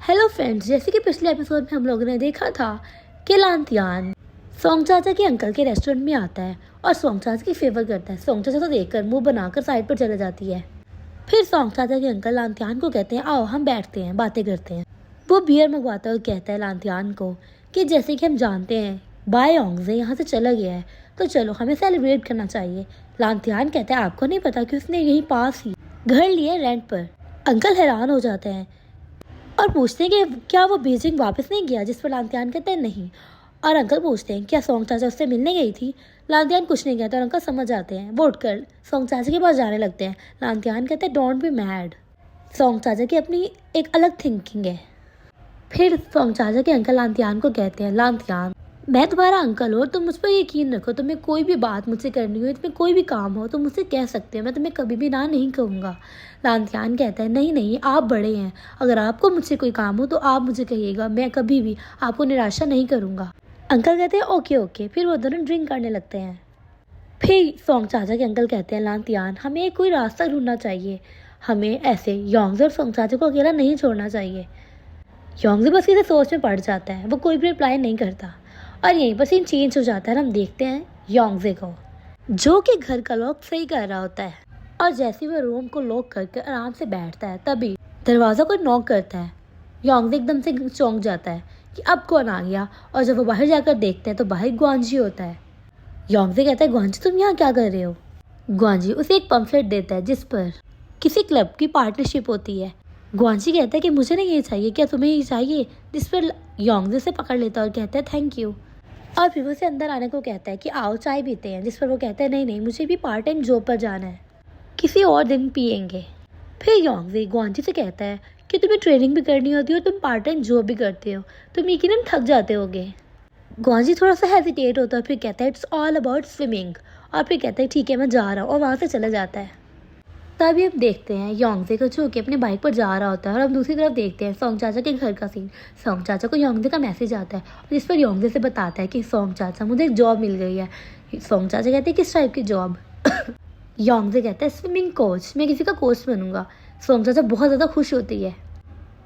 Hello friends, जैसे कि पिछले एपिसोड में हम लोगों ने देखा था कि लांतियान सोंग चाचा के अंकल के रेस्टोरेंट में आता है और सोंग चाचा की फेवर करता है। सोंग चाचा तो देखकर मुंह बनाकर साइड पर चले जाती है। फिर सोंग चाचा के अंकल लांतियान को कहते हैं, आओ हम बैठते हैं, बातें करते हैं। वो बियर मंगवाता है और कहता है लांतियान को कि जैसे कि हम जानते हैं बाय योंगजे यहाँ से चला गया है, तो चलो हमें सेलिब्रेट करना चाहिए। लांतियान कहता है, आपको नहीं पता कि उसने यहीं पास ही घर लिया रेंट पर। अंकल हैरान हो जाते हैं और पूछते हैं कि क्या वो बीजिंग वापस नहीं गया, जिस पर लांतियान कहते हैं नहीं। और अंकल पूछते हैं क्या सोंग चाचा उससे मिलने गई थी। लांतियान कुछ नहीं कहता और अंकल समझ जाते हैं। वो उठकर सोंग चाचा के पास जाने लगते हैं। लांतियान कहते हैं, डोंट बी मैड। सोंग चाचा की अपनी एक अलग थिंकिंग है। फिर सोंग चाचा के अंकल लांतियान को कहते हैं, लांतियान मैं तुम्हारा अंकल हूँ, तुम मुझ पर यकीन रखो। तुम्हें कोई भी बात मुझसे करनी हो, तुम्हें कोई भी काम हो तो मुझसे कह सकते हो, मैं तुम्हें कभी भी ना नहीं कहूँगा। लांतियान कहता है, नहीं नहीं, आप बड़े हैं, अगर आपको मुझसे कोई काम हो तो आप मुझे कहिएगा, मैं कभी भी आपको निराशा नहीं करूँगा। अंकल कहते हैं ओके ओके। फिर वो दोनों ड्रिंक करने लगते हैं। फिर सोंग चाचा के अंकल कहते हैं, लांतियान हमें कोई रास्ता ढूंढना चाहिए, हमें ऐसे योंगजे और सोंग चाचा को अकेला नहीं छोड़ना चाहिए। योंगजे बस किसी सोच में पड़ जाता है, वो कोई भी रिप्लाई नहीं करता और यहीं पर सीन चेंज हो जाता है। हम देखते हैं योंगजे को जो कि घर का लॉक सही कर रहा होता है और जैसे ही वो रूम को लॉक करके आराम से बैठता है तभी दरवाज़ा कोई नॉक करता है। योंगजे एकदम से चौंक जाता है कि अब कौन आ गया, और जब वो बाहर जाकर देखते हैं तो बाहर ग्वांजी होता है। योंगजे कहता है, ग्वांजी तुम यहाँ क्या कर रहे हो। ग्वांजी उसे एक पम्फलेट देता है जिस पर किसी क्लब की पार्टनरशिप होती है। ग्वांजी कहता है कि मुझे नहीं ये चाहिए, क्या तुम्हें ये चाहिए, जिस पर योंगजे से पकड़ लेता है और कहता है थैंक यू। और फिर वो उसे अंदर आने को कहता है कि आओ चाय पीते हैं, जिस पर वो कहता है नहीं नहीं, मुझे भी पार्ट टाइम जॉब पर जाना है, किसी और दिन पियेंगे। फिर योंगजे ग्वांजी से कहता है कि तुम्हें ट्रेनिंग भी करनी होती है और तुम पार्ट टाइम जॉब भी करते हो, तुम यकीनन थक जाते होगे। ग्वांजी थोड़ा सा हेजिटेट होता है, फिर कहता है इट्स ऑल अबाउट स्विमिंग, और फिर कहता है ठीक है मैं जा रहा हूँ, और वहाँ से चला जाता है। तभी हम देखते हैं योंगजे को जो कि अपने बाइक पर जा रहा होता है और हम दूसरी तरफ देखते हैं सोंग चाचा के घर का सीन। सोंग चाचा को योंगजे का मैसेज आता है जिस पर योंगजे से बताता है कि सोंग चाचा मुझे एक जॉब मिल गई है। सोंग चाचा कहते हैं किस टाइप की जॉब। योंगजे कहता है स्विमिंग कोच, मैं किसी का कोच बनूंगा। सोंग चाचा बहुत ज़्यादा खुश होती है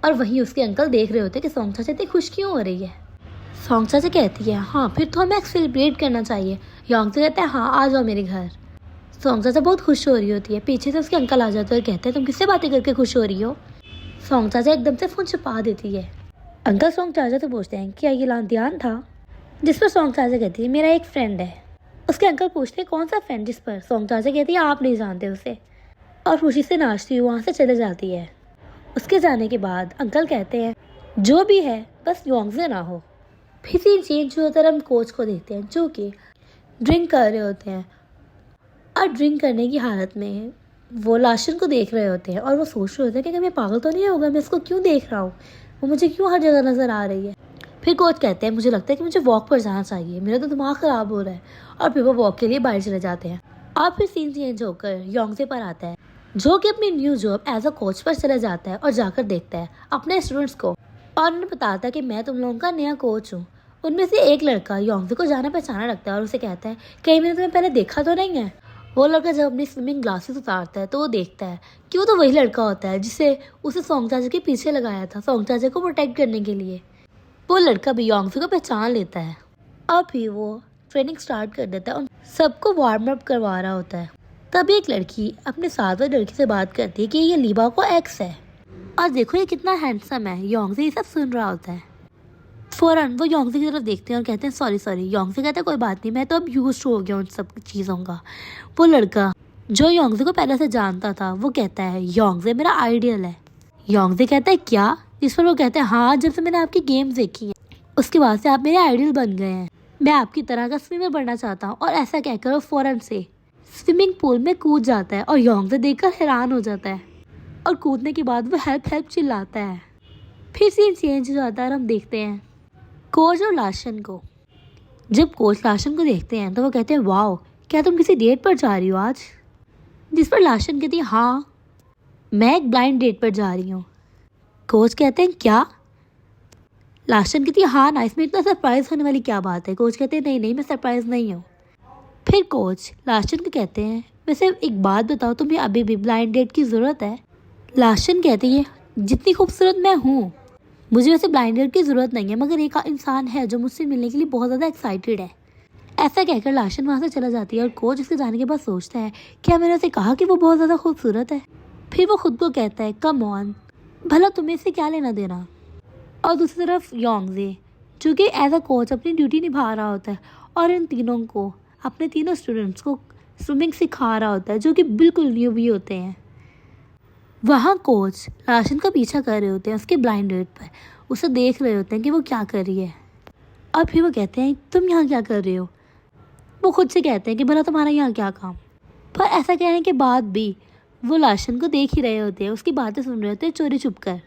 और वहीं उसके अंकल देख रहे होते हैं कि सोंग चाचा इतनी खुश क्यों हो रही है। सोंग चाचा कहती है हाँ फिर तो हमें सेलिब्रेट करना चाहिए। योंगजे कहता है हाँ आ जाओ मेरे घर। सोंग चाचा बहुत खुश हो रही होती है, पीछे से उसके अंकल आ जाते हैं और कहते हैं तुम किससे बातें करके खुश हो रही हो। सोंग चाचा एकदम से फ़ोन छुपा देती है। अंकल सोंग चाचा से पूछते हैं क्या ये लांतियान था, जिस पर सोंग चाचा कहती है मेरा एक फ्रेंड है। उसके अंकल पूछते हैं कौन सा फ्रेंड, जिस पर सोंग चाचा कहती है आप नहीं जानते उसे, और खुशी से नाचती हुई वहाँ से चले जाती है। उसके जाने के बाद अंकल कहते हैं जो भी है बस योंगजे ना हो। फिर सीन चेंज होता है, हम कोच को देखते हैं जो कि ड्रिंक कर रहे होते हैं और ड्रिंक करने की हालत में वो लाशन को देख रहे होते हैं और वो सोच रहे होते हैं कि मैं पागल तो नहीं होगा, मैं इसको क्यों देख रहा हूँ, वो मुझे क्यों हर जगह नज़र आ रही है। फिर कोच कहते हैं मुझे लगता है कि मुझे वॉक पर जाना चाहिए, मेरा तो दिमाग ख़राब हो रहा है, और फिर वो वॉक के लिए बाहर चले जाते हैं। और फिर सीन चेंज होकर योंगजे पर आता है जो कि अपनी new job as a coach पर चले जाता है और जाकर देखता है अपने स्टूडेंट्स को और उन्हें बताता है कि मैं तुम लोगों का नया कोच हूँ। उनमें से एक लड़का योंगजे को जाना पहचाना लगता है और उसे कहता है कहीं मैंने तुम्हें पहले देखा तो नहीं है। वो लड़का जब अपनी स्विमिंग ग्लासेस उतारता है तो वो देखता है कि वो तो वही लड़का होता है जिसे उसे सोंग चाचा के पीछे लगाया था सोंग चाचा को प्रोटेक्ट करने के लिए। वो लड़का भी योंगजे को पहचान लेता है और फिर वो ट्रेनिंग स्टार्ट कर देता है और सबको वार्म अप करवा रहा होता है। तभी एक लड़की अपने साथ वाली लड़की से बात करती है कि ये लीबा को एक्स है और देखो ये कितना हैंडसम है। योंगजे ये सब सुन रहा होता है। फौरन वो योंगजे की तरफ देखते हैं और कहते हैं सॉरी। योंगजे कहता है कोई बात नहीं, मैं तो अब यूज्ड हो गया उन सब चीज़ों का। वो लड़का जो योंगजे को पहले से जानता था वो कहता है योंगजे मेरा आइडियल है। योंगजे कहता है क्या, जिस पर वो कहते हैं हाँ जब से मैंने आपकी गेम्स देखी हैं उसके बाद से आप मेरे आइडियल बन गए हैं, मैं आपकी तरह का स्विमर बनना चाहता हूँ। और ऐसा कहकर वो फौरन से स्विमिंग पूल में कूद जाता है और योंगजे देखकर हैरान हो जाता है और कूदने के बाद वो हेल्प चिल्लाता है। फिर सीन चेंज हो जाता है और हम देखते हैं कोच और लाशन को। जब कोच लाशन को देखते हैं तो वो कहते हैं वाओ क्या तुम किसी डेट पर जा रही हो आज, जिस पर लाशन कहती है हाँ मैं एक ब्लाइंड डेट पर जा रही हूँ। कोच कहते हैं क्या, लाशन कहती है हाँ ना, इसमें इतना सरप्राइज होने वाली क्या बात है। कोच कहते हैं नहीं नहीं मैं सरप्राइज नहीं हूँ। फिर कोच लाशन को कहते हैं वैसे एक बात बताओ तुम्हें अभी भी ब्लाइंड डेट की ज़रूरत है। लाशन कहती है जितनी खूबसूरत मैं हूँ मुझे वैसे ब्लाइंड डेट की ज़रूरत नहीं है, मगर एक इंसान है जो मुझसे मिलने के लिए बहुत ज़्यादा एक्साइटेड है। ऐसा कहकर लाशन वहाँ से चला जाती है और कोच उसके जाने के बाद सोचता है, क्या मैंने उसे कहा कि वो बहुत ज़्यादा खूबसूरत है? फिर वो खुद को कहता है, कम ऑन, भला तुम्हें इससे क्या लेना देना। और दूसरी तरफ योंगजे, जो कि एज अ कोच अपनी ड्यूटी निभा रहा होता है और इन तीनों को, अपने तीनों स्टूडेंट्स को स्विमिंग सिखा रहा होता है, जो कि बिल्कुल न्यू भी होते हैं। वहाँ कोच राशन का पीछा कर रहे होते हैं उसके ब्लाइंड डेट पर, उसे देख रहे होते हैं कि वो क्या कर रही है। और फिर वो कहते हैं, तुम यहाँ क्या कर रहे हो? वो खुद से कहते हैं कि भला तुम्हारा यहाँ क्या काम। पर ऐसा कहने के बाद भी वो लाशन को देख ही रहे होते हैं, उसकी बातें सुन रहे होते हैं चोरी छुप कर।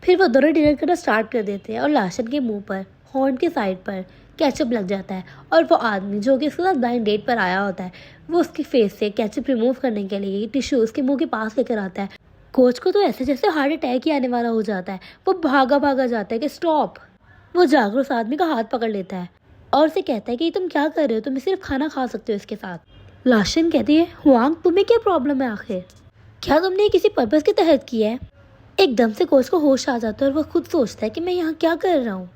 फिर वो दोनों डिनर करना स्टार्ट कर देते हैं और लाशन के मुंह पर, हॉर्न के साइड पर केचप लग जाता है और वो आदमी जो कि उसके साथ ब्लाइंड डेट पर आया होता है, वो उसके फेस से केचप रिमूव करने के लिए टिश्यू उसके मुंह के पास लेकर आता है। कोच को तो ऐसे जैसे हार्ट अटैक ही आने वाला हो जाता है। वो भागा भागा जाता है कि स्टॉप। वो जाकर उस आदमी का हाथ पकड़ लेता है और उसे कहता है कि तुम क्या कर रहे हो, तुम सिर्फ खाना खा सकते हो इसके साथ। लाशन कहती है, हुआंग तुम्हें क्या प्रॉब्लम है आखिर? क्या तुमने किसी पर्पस के तहत किया है? एकदम से कोच को होश आ जाता है और वो खुद सोचता है कि मैं यहाँ क्या कर रहा हूँ।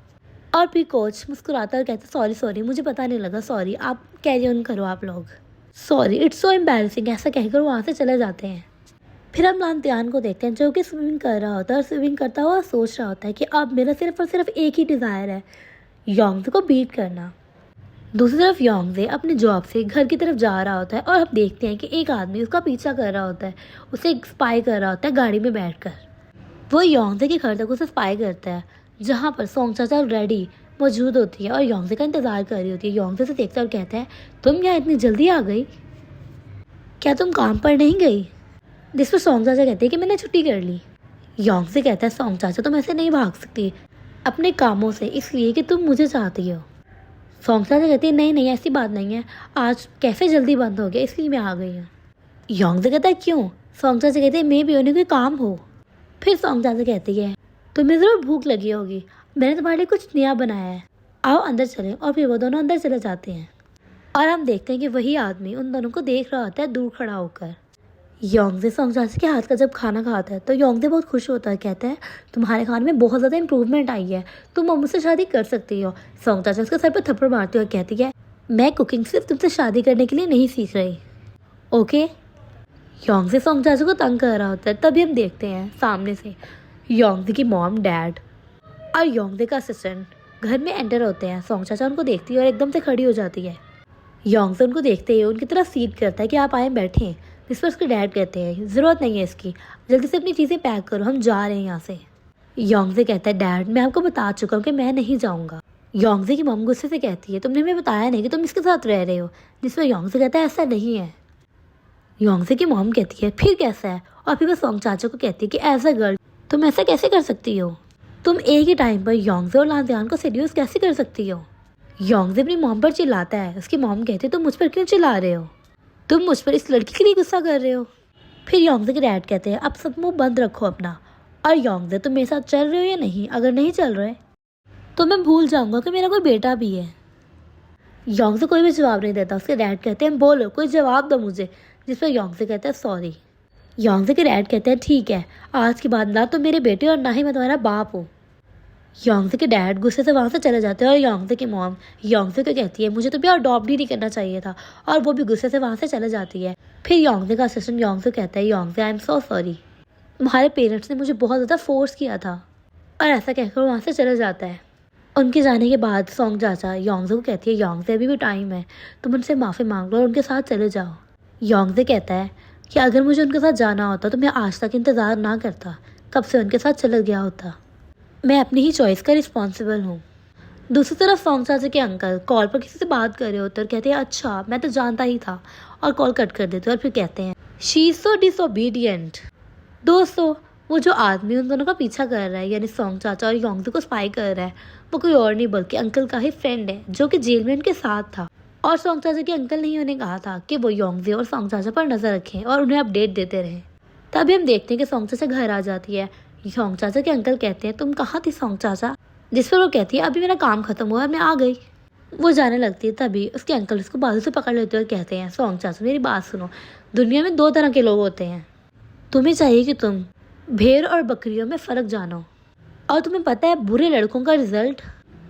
और फिर कोच मुस्कुराता और कहता है, सॉरी सॉरी, मुझे पता नहीं लगा, सॉरी, आप कैरी ऑन करो आप लोग, सॉरी, इट्स सो एम्बैरेसिंग। ऐसा कहकर वहाँ से चले जाते हैं। फिर हम लांतियान को देखते हैं जो कि स्विमिंग कर रहा होता है और स्विमिंग करता हुआ सोच रहा होता है कि अब मेरा सिर्फ और सिर्फ एक ही डिज़ायर है, योंगजे को बीट करना। दूसरी तरफ योंगजे अपने जॉब से घर की तरफ जा रहा होता है और हम देखते हैं कि एक आदमी उसका पीछा कर रहा होता है, उसे स्पाई कर रहा होता है गाड़ी में बैठकर। वो योंगजे के घर तक उसे स्पाई करता है, जहाँ पर सोंग चाचा ऑलरेडी मौजूद होती है और योंगजे का इंतज़ार कर रही होती है। योंगजे से देखता है और कहता है, तुम यहाँ इतनी जल्दी आ गई, क्या तुम काम पर नहीं गई? जिस पर सोंग चाचा कहते हैं कि मैंने छुट्टी कर ली। योंगजे कहता है, सोंग चाचा तुम ऐसे नहीं भाग सकती अपने कामों से, इसलिए कि तुम मुझे चाहती हो। सोंग चाचा कहती है, नहीं नहीं, ऐसी बात नहीं है, आज कैफ़े जल्दी बंद हो गया इसलिए मैं आ गई हूँ। योंगजे कहता है, क्यों? सोंग चाचा कहते हैं, मे भी उन्हें कोई काम हो। फिर सोंग चाचा कहती है, तुम्हें ज़रूर भूख लगी होगी, मैंने तुम्हारे लिए कुछ नया बनाया है, आओ अंदर चलें। और फिर वो दोनों अंदर चले जाते हैं और हम देखते हैं कि वही आदमी उन दोनों को देख रहा होता है दूर खड़ा होकर। योंगजे सोंग चाचा के हाथ का जब खाना खाता है तो योंगजे बहुत खुश होता है, कहता है, तुम्हारे खाने में बहुत ज़्यादा इंप्रूवमेंट आई है, तुम अब मुझसे शादी कर सकती हो। सोंग चाचा उसके सर पर थप्पड़ मारती है और कहती है, मैं कुकिंग सिर्फ तुमसे शादी करने के लिए नहीं सीख रही, ओके। योंगजे सोंग चाचा को तंग कर रहा होता है। तभी हम देखते हैं सामने से योंगजे की मॉम, डैड और योंगजे का असिस्टेंट घर में एंटर होते हैं। सोंग चाचा उनको देखती है और एकदम से खड़ी हो जाती है। योंगजे उनको देखते ही उनकी तरफ सीट करता है कि आप आए बैठें। जिस पर उसके डैड कहते हैं, ज़रूरत नहीं है इसकी, जल्दी से अपनी चीज़ें पैक करो, हम जा रहे हैं यहाँ से। योंगजे कहता है, डैड मैं आपको बता चुका हूँ कि मैं नहीं जाऊँगा। योंगजे की मॉम गुस्से से कहती है, तुमने हमें बताया नहीं कि तुम इसके साथ रह रहे हो। जिस पर योंगजे कहता है, ऐसा नहीं है। योंगजे की मॉम कहती है, फिर कैसा है? और फिर वो सोंग चाचा को कहती है कि एज अ गर्ल तुम ऐसा कैसे कर सकती हो? तुम एक ही टाइम पर योंगजे और लांतियान को सेड्यूस कैसे कर सकती हो? योंगजे अपनी मॉम पर चिल्लाता है। उसकी मॉम कहती है, तुम मुझ पर क्यों चिल्ला रहे हो? तुम मुझ पर इस लड़की के लिए गुस्सा कर रहे हो? फिर योंगजे के डैड कहते हैं, अब सब मुंह बंद रखो अपना। और योंगजे, तुम मेरे साथ चल रहे हो या नहीं? अगर नहीं चल रहे तो मैं भूल जाऊंगा कि मेरा कोई बेटा भी है। योंगजे कोई भी जवाब नहीं देता। उसके डैड कहते हैं, बोलो, कोई जवाब दो मुझे। जिस पर योंगजे कहता है, सॉरी। योंगजे के डैड कहते हैं, ठीक है, आज के बाद ना तो मेरे बेटे और ना ही मैं तुम्हारा बाप हूँ। योंगजे के डैड गुस्से से वहाँ से चले जाते हैं और योंगजे की मॉम योंगजे को कहती है, मुझे तो भी अडॉप्ट ही नहीं करना चाहिए था, और वो भी गुस्से से वहाँ से चले जाती है। फिर योंगजे का असिस्टेंट योंगजे कहता है, योंगजे आई एम सो सॉरी, तुम्हारे पेरेंट्स ने मुझे बहुत ज़्यादा फोर्स किया था। और ऐसा कहकर वहाँ से चले जाता है। उनके जाने के बाद सोंग चाचा योंगजे को कहती है, योंगजे अभी भी टाइम है, तुम उनसे माफ़ी मांग लो और उनके साथ चले जाओ। योंगजे कहता है कि अगर मुझे उनके साथ जाना होता तो मैं आज तक इंतज़ार ना करता, कब से उनके साथ चला गया होता। मैं अपनी ही चॉइस का रिस्पॉन्सिबल हूँ। दूसरी तरफ सोंग चाचा के अंकल कॉल पर किसी से बात कर रहे होते और कहते हैं, अच्छा मैं तो जानता ही था, और कॉल कट कर देते और फिर कहते हैं, शी इज़ सो डिसओबीडियंट। दोस्तों, वो जो आदमी उन दोनों का पीछा कर रहा है, यानी सोंग चाचा और योंगजे को स्पाई कर रहा है, वो कोई और नहीं बल्कि अंकल का ही फ्रेंड है, जो कि जेल में उनके साथ था। और सोंग चाचा के अंकल ने उन्हें कहा था कि वो योंगजे और सोंग चाचा पर नज़र रखें और उन्हें अपडेट देते रहें। तभी हम देखते हैं कि सोंग चाचा घर आ जाती है। सोंग चाचा के अंकल कहते हैं, तुम कहाँ थी सोंग चाचा? जिस पर वो कहती है, अभी मेरा काम खत्म हुआ, मैं आ गई। वो जाने लगती है। तभी उसके अंकल उसको बाजू से पकड़ लेते हैं और कहते हैं, सोंग चाचा मेरी बात सुनो, दुनिया में 2 तरह के लोग होते हैं, तुम्हें चाहिए कि तुम भेड़ और बकरियों में फ़र्क जानो। और तुम्हें पता है बुरे लड़कों का रिजल्ट?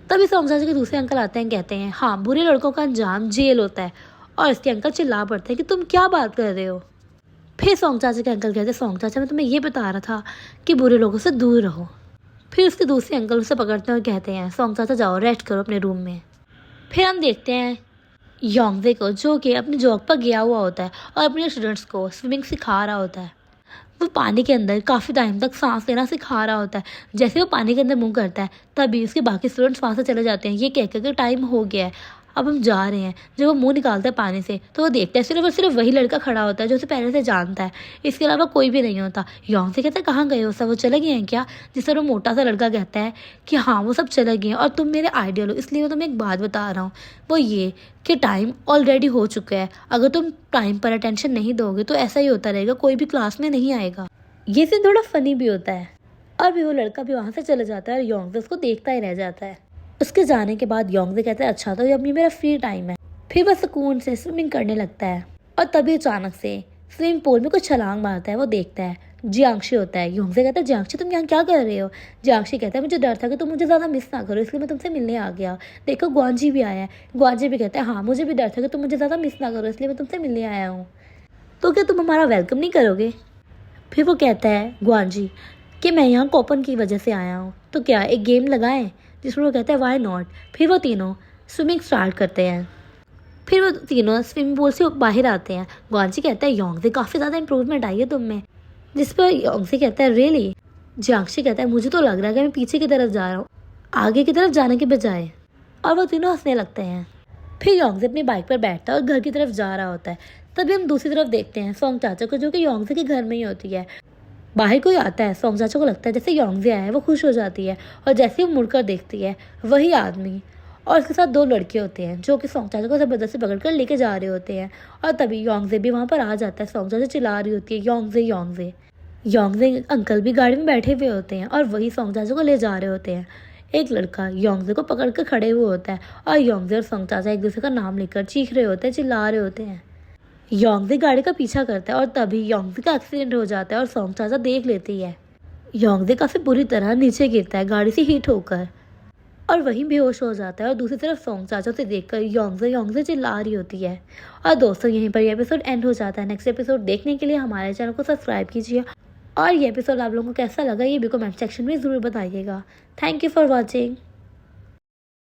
तभी सोंग चाचा के दूसरे अंकल आते हैं, कहते हैं हाँ बुरे लड़कों का अंजाम जेल होता है। और इसके अंकल चिल्ला पड़ते हैं कि तुम क्या बात कर रहे हो। फिर सोंग चाचा के अंकल कहते हैं सोंग चाचा मैं तुम्हें ये बता रहा था कि बुरे लोगों से दूर रहो। फिर उसके दूसरे अंकल उसे पकड़ते हैं और कहते हैं सोंग चाचा जाओ रेस्ट करो अपने रूम में। फिर हम देखते हैं योंगजे को जो कि अपनी जॉब पर गया हुआ होता है और अपने स्टूडेंट्स को स्विमिंग सिखा रहा होता है। वो पानी के अंदर काफ़ी टाइम तक सांस लेना सिखा रहा होता है। जैसे वो पानी के अंदर मुंह करता है तभी उसके बाकी स्टूडेंट्स वहाँ से चले जाते हैं ये कहकर कि टाइम हो गया है अब हम जा रहे हैं। जब वो मुंह निकालता है पानी से तो वो देखता है सिर्फ और सिर्फ वही लड़का खड़ा होता है जो उसे पहले से जानता है, इसके अलावा कोई भी नहीं होता। योंग से कहता है कहाँ गए हो सब, वो चले गए हैं क्या? जिस पर वो मोटा सा लड़का कहता है कि हाँ वो सब चले गए हैं और तुम मेरे आइडियल हो इसलिए मैं तुम्हें एक बात बता रहा हूँ, वो ये कि टाइम ऑलरेडी हो चुका है। अगर तुम टाइम पर अटेंशन नहीं दोगे तो ऐसा ही होता रहेगा, कोई भी क्लास में नहीं आएगा। ये सीन थोड़ा फनी भी होता है। और भी वो लड़का भी वहाँ से चला जाता है और योंगजे उसको देखता ही रह जाता है। उसके जाने के बाद योंगजे कहता है अच्छा तो ये अभी मेरा फ्री टाइम है। फिर वह सुकून से स्विमिंग करने लगता है और तभी अचानक से स्विमिंग पूल में कुछ छलांग मारता है। वो देखता है जियांगशी होता है। योंगजे कहता है जियांगशी तुम यहाँ क्या कर रहे हो? जियांगशी कहता है मुझे डर था कि तुम मुझे ज़्यादा मिस ना करो इसलिए मैं तुमसे मिलने आ गया। देखो ग्वांजी भी आया है। ग्वांजी भी कहता है हाँ मुझे भी डर था कि तुम मुझे ज़्यादा मिस ना करो इसलिए मैं तुमसे मिलने आया हूँ। तो क्या तुम हमारा वेलकम नहीं करोगे? फिर वो कहता है ग्वांजी कि मैं यहाँ कोपन की वजह से आया हूँ, तो क्या एक गेम लगाएं? जिसमें वो कहता है वाई नॉट। फिर वो तीनों स्विमिंग स्टार्ट करते हैं। फिर वो तीनों स्विमिंग पूल से बाहर आते हैं। ग्वांजी कहता है योंगजे काफ़ी ज़्यादा इंप्रूवमेंट आई है तुम में। जिस पर योंगजे कहता है रियली? जियांगशी कहता है मुझे तो लग रहा है कि मैं पीछे की तरफ जा रहा हूँ आगे की तरफ जाने के बजाय। और वो तीनों हंसने लगते हैं। फिर योंगजे अपनी बाइक पर बैठता है और घर की तरफ जा रहा होता है। तभी हम दूसरी तरफ देखते हैं सोंग चाचा को जो कि योंगजे के घर में ही होती है। बाहर कोई आता है, सोंग चाचा को लगता है जैसे योंगजे आया है, वो खुश हो जाती है और जैसे ही वो मुड़कर देखती है वही आदमी और उसके साथ दो लड़के होते हैं जो कि सोंग चाचा को ज़बरदस्ती पकड़कर लेके जा रहे होते हैं। और तभी योंगजे भी वहाँ पर आ जाता है। सोंग चाचा चिल्ला रही होती है योंगजे योंगजे। योंगजे अंकल भी गाड़ी में बैठे हुए होते हैं और वही सोंग चाचा को ले जा रहे होते हैं। एक लड़का योंगजे को पकड़ कर खड़े हुए होता है और योंगजे और सोंग चाचा एक दूसरे का नाम लेकर चीख रहे होते हैं, चिल्ला रहे होते हैं। योंगजे गाड़ी का पीछा करता है और तभी योंगजे का एक्सीडेंट हो जाता है और सोंग चाचा देख लेती है। योंगजे काफ़ी बुरी तरह नीचे गिरता है गाड़ी से हिट होकर और वहीं बेहोश हो जाता है। और दूसरी तरफ सोंग चाचा से देखकर योंगजे योंगजे चिल्ला रही होती है। और दोस्तों यहीं पर ये एपिसोड एंड हो जाता है। नेक्स्ट एपिसोड देखने के लिए हमारे चैनल को सब्सक्राइब कीजिए और ये एपिसोड आप लोगों को कैसा लगा ये भी कमेंट सेक्शन में ज़रूर बताइएगा। Thank you for watching.